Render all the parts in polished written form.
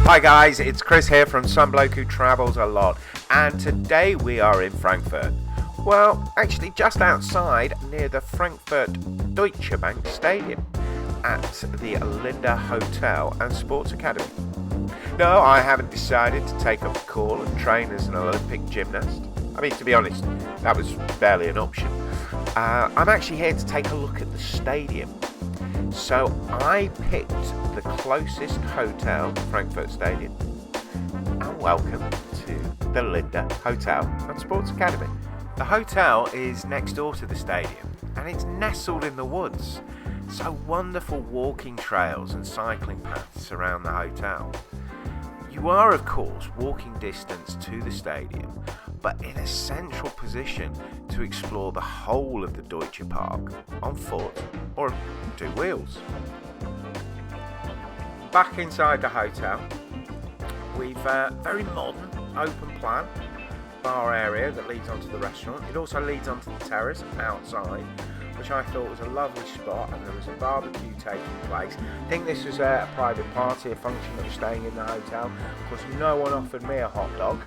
Hi guys, it's Chris here from Some Bloke Who Travels a Lot, and today we are in Frankfurt. Well, actually just outside near the Frankfurt Deutsche Bank Stadium at the Lindner Hotel and Sports Academy. No, I haven't decided to take up the call and train as an Olympic gymnast. I mean, to be honest, that was barely an option. I'm actually here to take a look at the stadium. So I picked the closest hotel to Frankfurt Stadium. And welcome to the Lindner Hotel and Sports Academy. The hotel is next door to the stadium and it's nestled in the woods. So wonderful walking trails and cycling paths surround the hotel. You are, of course, walking distance to the stadium, but in a central position to explore the whole of the Deutsche Park on foot or two wheels. Back inside the hotel, we've a very modern open plan bar area that leads onto the restaurant. It also leads onto the terrace outside, which I thought was a lovely spot, and there was a barbecue taking place. I think this was a private party, a function that was staying in the hotel. Of course, no one offered me a hot dog,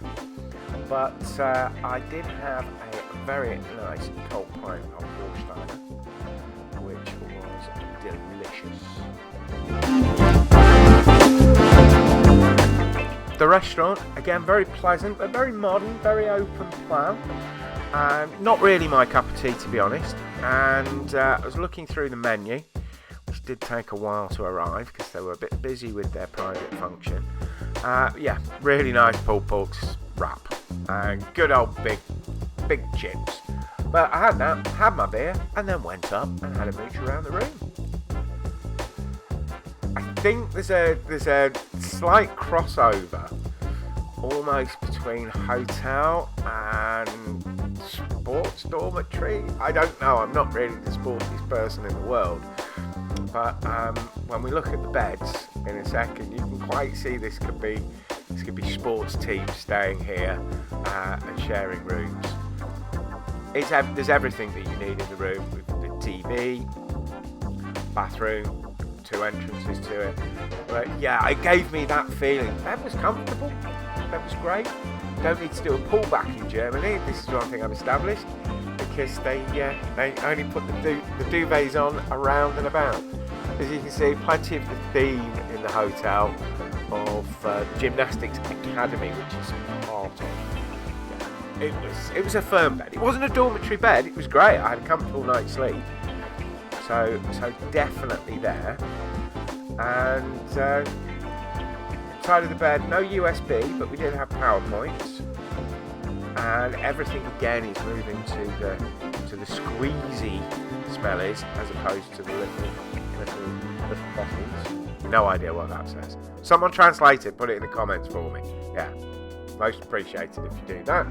but I did have a very nice cold pint of Warsteiner, which was delicious. The restaurant, again, very pleasant, but very modern, very open plan. Not really my cup of tea, to be honest. And I was looking through the menu, which did take a while to arrive because they were a bit busy with their private function. Yeah, really nice pulled pork wrap and good old big chips. But I had that, had my beer, and then went up and had a mooch around the room. I think there's a slight crossover, almost between hotel and sports dormitory. I don't know, I'm not really the sportiest person in the world, but when we look at the beds in a second, you can quite see this could be sports teams staying here and sharing rooms. There's everything that you need in the room, with the TV, bathroom, two entrances to it. But yeah, it gave me that feeling. Bed was comfortable, bed was great. Don't need to do a pullback in Germany. This is one thing I've established, because they only put the duvets on around and about. As you can see, plenty of the theme in the hotel of Gymnastics Academy, which is part of. Yeah. It was a firm bed. It wasn't a dormitory bed. It was great. I had a comfortable night's sleep. So definitely there. And side of the bed, no USB, but we did have power points. And everything again is moving to the squeezy smellies as opposed to the little bottles. No idea what that says. Someone translate it, put it in the comments for me. Yeah, most appreciated if you do that.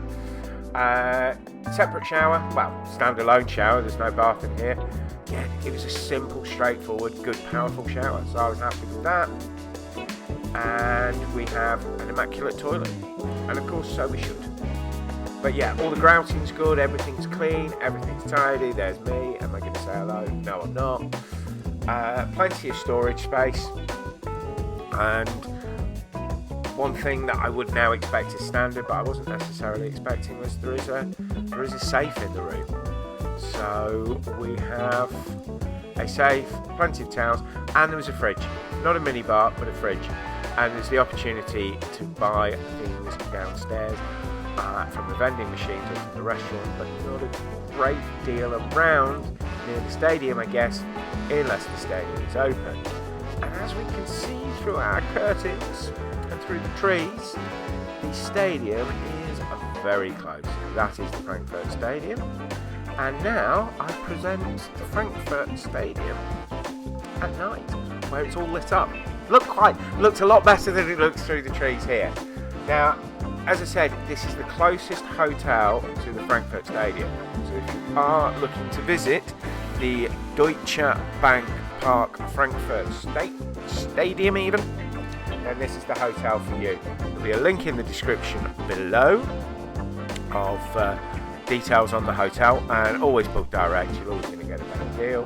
Separate shower, well, standalone shower, there's no bath in here. Yeah, it was a simple, straightforward, good, powerful shower, so I was happy with that. And we have an immaculate toilet, and of course, so we should. But yeah, all the grouting's good, everything's clean, everything's tidy. There's me. Am I going to say hello? No, I'm not. Plenty of storage space, and one thing that I would now expect is standard, but I wasn't necessarily expecting, was there is a safe in the room. So we have a safe, plenty of towels, and there was a fridge. Not a minibar, but a fridge. And there's the opportunity to buy things downstairs from the vending machines or from the restaurant, but not a great deal around near the stadium, I guess, unless the stadium is open. And as we can see through our curtains and through the trees, the stadium is very close. That is the Frankfurt Stadium. And now I present the Frankfurt Stadium at night, where it's all lit up. Looked a lot better than it looks through the trees here. Now, as I said, this is the closest hotel to the Frankfurt Stadium. So if you are looking to visit the Deutsche Bank Park Frankfurt Stadium even, then this is the hotel for you. There'll be a link in the description below of details on the hotel, and always book direct. You're always going to get a better deal.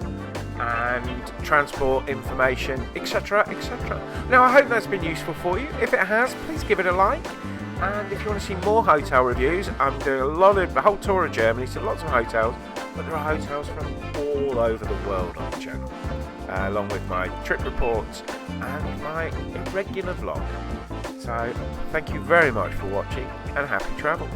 and transport information, etc, etc. Now I hope that's been useful for you. If it has, please give it a like, and if you want to see more hotel reviews, I'm doing a whole tour of Germany, so lots of hotels, but there are hotels from all over the world on the channel, along with my trip reports and my irregular vlog. So thank you very much for watching, and happy travels.